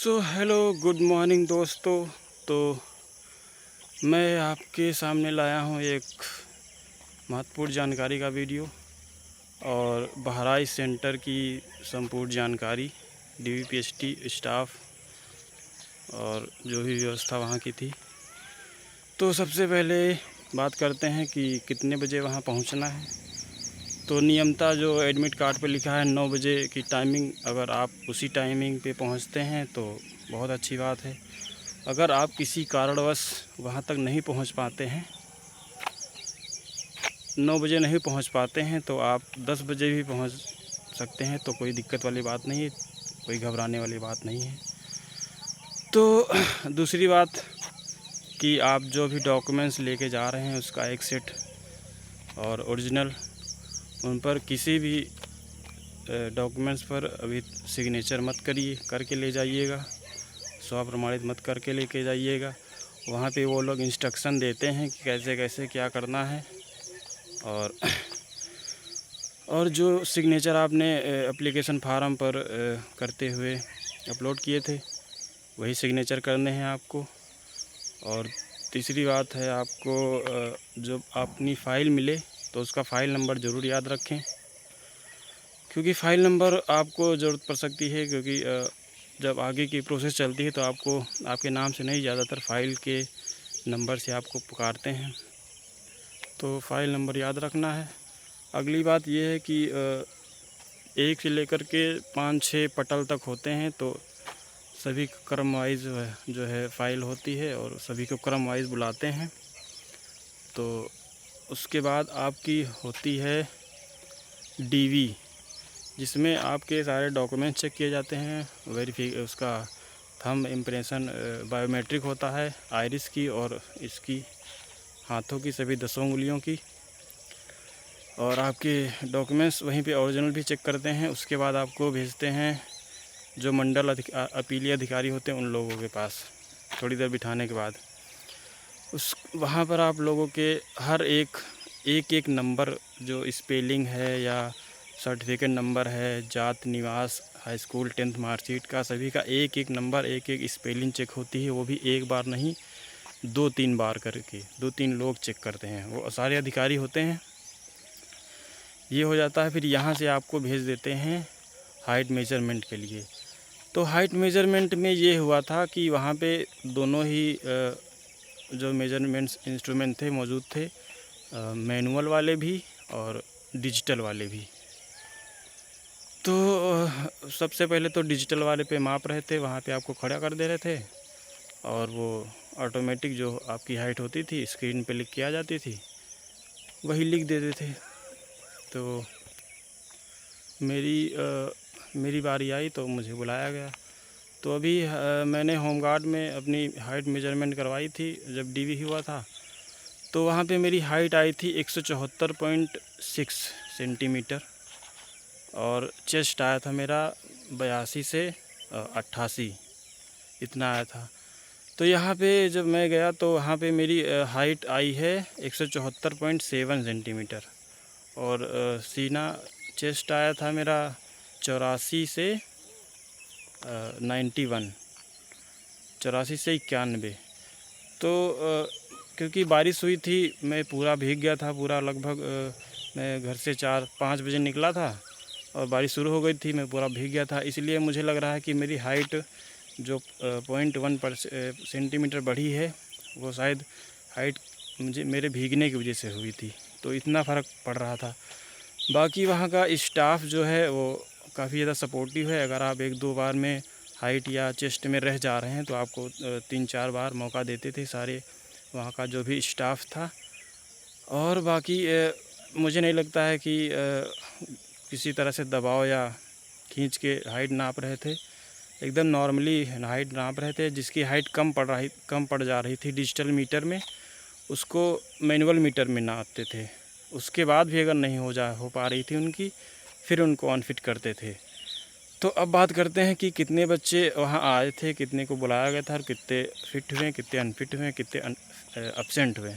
Hello good morning दोस्तों। तो मैं आपके सामने लाया हूँ एक महत्वपूर्ण जानकारी का वीडियो और बहराइच सेंटर की संपूर्ण जानकारी, डीवीपीएसटी स्टाफ और जो भी व्यवस्था वहाँ की थी। तो सबसे पहले बात करते हैं कि कितने बजे वहाँ पहुँचना है। तो नियमता जो एडमिट कार्ड पर लिखा है 9 बजे की टाइमिंग, अगर आप उसी टाइमिंग पे पहुँचते हैं तो बहुत अच्छी बात है। अगर आप किसी कारणवश वहाँ तक नहीं पहुँच पाते हैं, 9 बजे नहीं पहुँच पाते हैं, तो आप 10 बजे भी पहुँच सकते हैं। तो कोई दिक्कत वाली बात नहीं है, कोई घबराने वाली बात नहीं है। तो दूसरी बात कि आप जो भी डॉक्यूमेंट्स लेके जा रहे हैं उसका एक सेट और ओरिजिनल, उन पर किसी भी डॉक्यूमेंट्स पर अभी सिग्नेचर मत करिए, करके ले जाइएगा। स्वप्रमाणित मत करके लेके जाइएगा। वहाँ पे वो लोग इंस्ट्रक्शन देते हैं कि कैसे कैसे क्या करना है। और जो सिग्नेचर आपने एप्लीकेशन फार्म पर करते हुए अपलोड किए थे, वही सिग्नेचर करने हैं आपको। और तीसरी बात है, आपको जब अपनी फ़ाइल मिले तो उसका फ़ाइल नंबर ज़रूर याद रखें, क्योंकि फ़ाइल नंबर आपको ज़रूरत पड़ सकती है। क्योंकि जब आगे की प्रोसेस चलती है तो आपको आपके नाम से नहीं, ज़्यादातर फ़ाइल के नंबर से आपको पुकारते हैं। तो फ़ाइल नंबर याद रखना है। अगली बात यह है कि 1 से लेकर के 5-6 पटल तक होते हैं, तो सभी क्रम वाइज जो है फ़ाइल होती है और सभी को क्रम वाइज बुलाते हैं। तो उसके बाद आपकी होती है डीवी, जिसमें आपके सारे डॉक्यूमेंट चेक किए जाते हैं। उसका थंब इम्प्रेशन बायोमेट्रिक होता है, आइरिस की और इसकी हाथों की सभी 10 उंगलियों की। और आपके डॉक्यूमेंट्स वहीं पे ओरिजिनल भी चेक करते हैं। उसके बाद आपको भेजते हैं जो मंडल अपीलीय अधिकारी होते हैं उन लोगों के पास। थोड़ी देर बिठाने के बाद वहाँ पर आप लोगों के हर एक नंबर, जो स्पेलिंग है या सर्टिफिकेट नंबर है, जात, निवास, हाई स्कूल 10th मार्कशीट का, सभी का एक नंबर, एक स्पेलिंग चेक होती है। वो भी एक बार नहीं, 2-3 बार करके 2-3 लोग चेक करते हैं, वो सारे अधिकारी होते हैं। ये हो जाता है। फिर यहाँ से आपको भेज देते हैं हाइट मेजरमेंट के लिए। तो हाइट मेजरमेंट में ये हुआ था कि वहाँ पे दोनों ही जो मेजरमेंट्स इंस्ट्रूमेंट थे मौजूद थे, मैनुअल वाले भी और डिजिटल वाले भी। तो सबसे पहले तो डिजिटल वाले पे माप रहे थे, वहाँ पे आपको खड़ा कर दे रहे थे और वो ऑटोमेटिक जो आपकी हाइट होती थी स्क्रीन पे लिख के आ जाती थी, वही लिख देते थे। तो मेरी बारी आई तो मुझे बुलाया गया। तो अभी मैंने होमगार्ड में अपनी हाइट मेजरमेंट करवाई थी जब डीवी हुआ था। तो वहाँ पे मेरी हाइट आई थी 174.6 सेंटीमीटर और चेस्ट आया था मेरा 82 से 88, इतना आया था। तो यहाँ पे जब मैं गया तो वहाँ पे मेरी हाइट आई है 174.7 सेंटीमीटर और सीना चेस्ट आया था मेरा 84 से 91, 84 से 91। तो क्योंकि बारिश हुई थी, मैं पूरा भीग गया था, पूरा लगभग मैं घर से 4-5 बजे निकला था और बारिश शुरू हो गई थी, मैं पूरा भीग गया था। इसलिए मुझे लग रहा है कि मेरी हाइट जो 0.1 सेंटीमीटर बढ़ी है, वो शायद हाइट मेरे भीगने की वजह से हुई थी। तो इतना फ़र्क पड़ रहा था। बाकी वहाँ का स्टाफ जो है वो काफ़ी ज़्यादा सपोर्टिव है। अगर आप 1-2 बार में हाइट या चेस्ट में रह जा रहे हैं तो आपको 3-4 बार मौका देते थे सारे वहाँ का जो भी स्टाफ था। और बाकी मुझे नहीं लगता है कि किसी तरह से दबाव या खींच के हाइट नाप रहे थे। एकदम नॉर्मली हाइट नाप रहे थे। जिसकी हाइट कम पड़ जा रही थी डिजिटल मीटर में, उसको मैनुअल मीटर में नापते थे। उसके बाद भी अगर नहीं हो पा रही थी उनकी, फिर उनको अनफिट करते थे। तो अब बात करते हैं कि कितने बच्चे वहाँ आए थे, कितने को बुलाया गया था और कितने फिट हुए, कितने अनफिट हुए, कितने अब्सेंट हुए।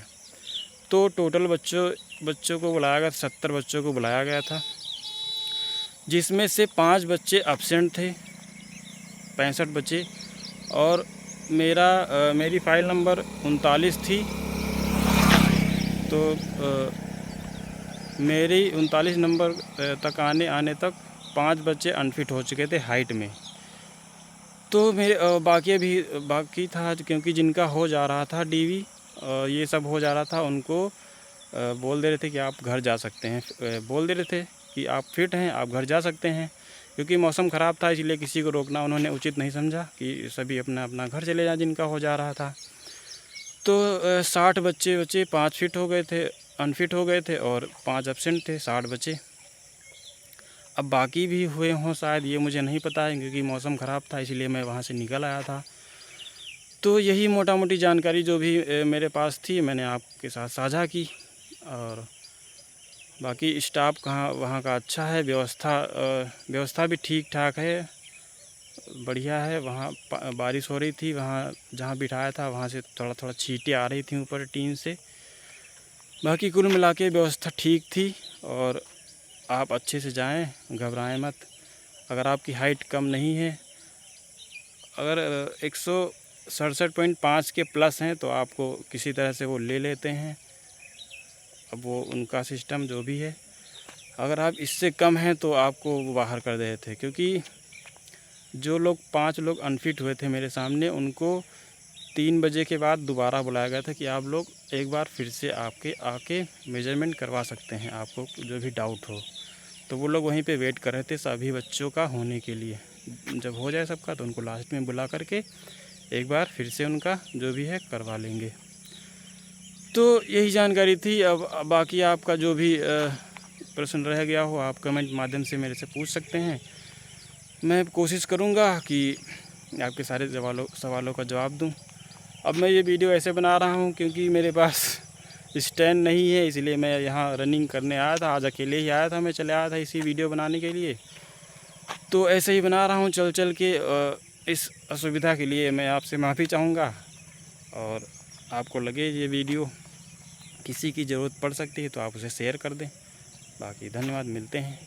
तो टोटल बच्चों को बुलाया गया, 70 बच्चों को बुलाया गया था, जिसमें से 5 बच्चे अब्सेंट थे, 65 बच्चे और मेरी फ़ाइल नंबर 39 थी। तो मेरी 39 नंबर तक आने तक 5 बच्चे अनफिट हो चुके थे हाइट में। तो मेरे बाकी था, क्योंकि जिनका हो जा रहा था डीवी ये सब हो जा रहा था, उनको बोल दे रहे थे कि आप घर जा सकते हैं, बोल दे रहे थे कि आप फिट हैं, आप घर जा सकते हैं। क्योंकि मौसम ख़राब था, इसलिए किसी को रोकना उन्होंने उचित नहीं समझा कि सभी अपना अपना घर चले जाएं जिनका हो जा रहा था। तो 60 बच्चे 5 फिट हो गए थे, अनफिट हो गए थे और 5 एब्सेंट थे, 60 बच्चे। अब बाकी भी हुए हों शायद, ये मुझे नहीं पता है, क्योंकि मौसम ख़राब था इसलिए मैं वहाँ से निकल आया था। तो यही मोटा मोटी जानकारी जो भी मेरे पास थी मैंने आपके साथ साझा की। और बाकी स्टाफ वहाँ का अच्छा है, व्यवस्था भी ठीक ठाक है, बढ़िया है। वहाँ बारिश हो रही थी, वहाँ जहाँ बिठाया था वहाँ से थोड़ा थोड़ा छींटें आ रही थी ऊपर टीन से। बाकी कुल मिला के व्यवस्था ठीक थी। और आप अच्छे से जाएं, घबराएं मत। अगर आपकी हाइट कम नहीं है, अगर 167.5 के प्लस हैं तो आपको किसी तरह से वो ले लेते हैं, अब वो उनका सिस्टम जो भी है। अगर आप इससे कम हैं तो आपको वो बाहर कर देते थे, क्योंकि जो लोग 5 लोग अनफिट हुए थे मेरे सामने, उनको 3 बजे के बाद दोबारा बुलाया गया था कि आप लोग एक बार फिर से आके मेजरमेंट करवा सकते हैं, आपको जो भी डाउट हो। तो वो लोग वहीं पे वेट कर रहे थे सभी बच्चों का होने के लिए। जब हो जाए सबका तो उनको लास्ट में बुला करके एक बार फिर से उनका जो भी है करवा लेंगे। तो यही जानकारी थी। अब बाकी आपका जो भी प्रश्न रह गया हो आप कमेंट माध्यम से मेरे से पूछ सकते हैं। मैं कोशिश करूँगा कि आपके सारे सवालों का जवाब दूँ। अब मैं ये वीडियो ऐसे बना रहा हूँ क्योंकि मेरे पास स्टैंड नहीं है, इसलिए मैं यहाँ रनिंग करने आया था। आज अकेले ही आया था, मैं चले आया था इसी वीडियो बनाने के लिए। तो ऐसे ही बना रहा हूँ चल के। इस असुविधा के लिए मैं आपसे माफ़ी चाहूँगा। और आपको लगे ये वीडियो किसी की ज़रूरत पड़ सकती है तो आप उसे शेयर कर दें। बाकी धन्यवाद, मिलते हैं।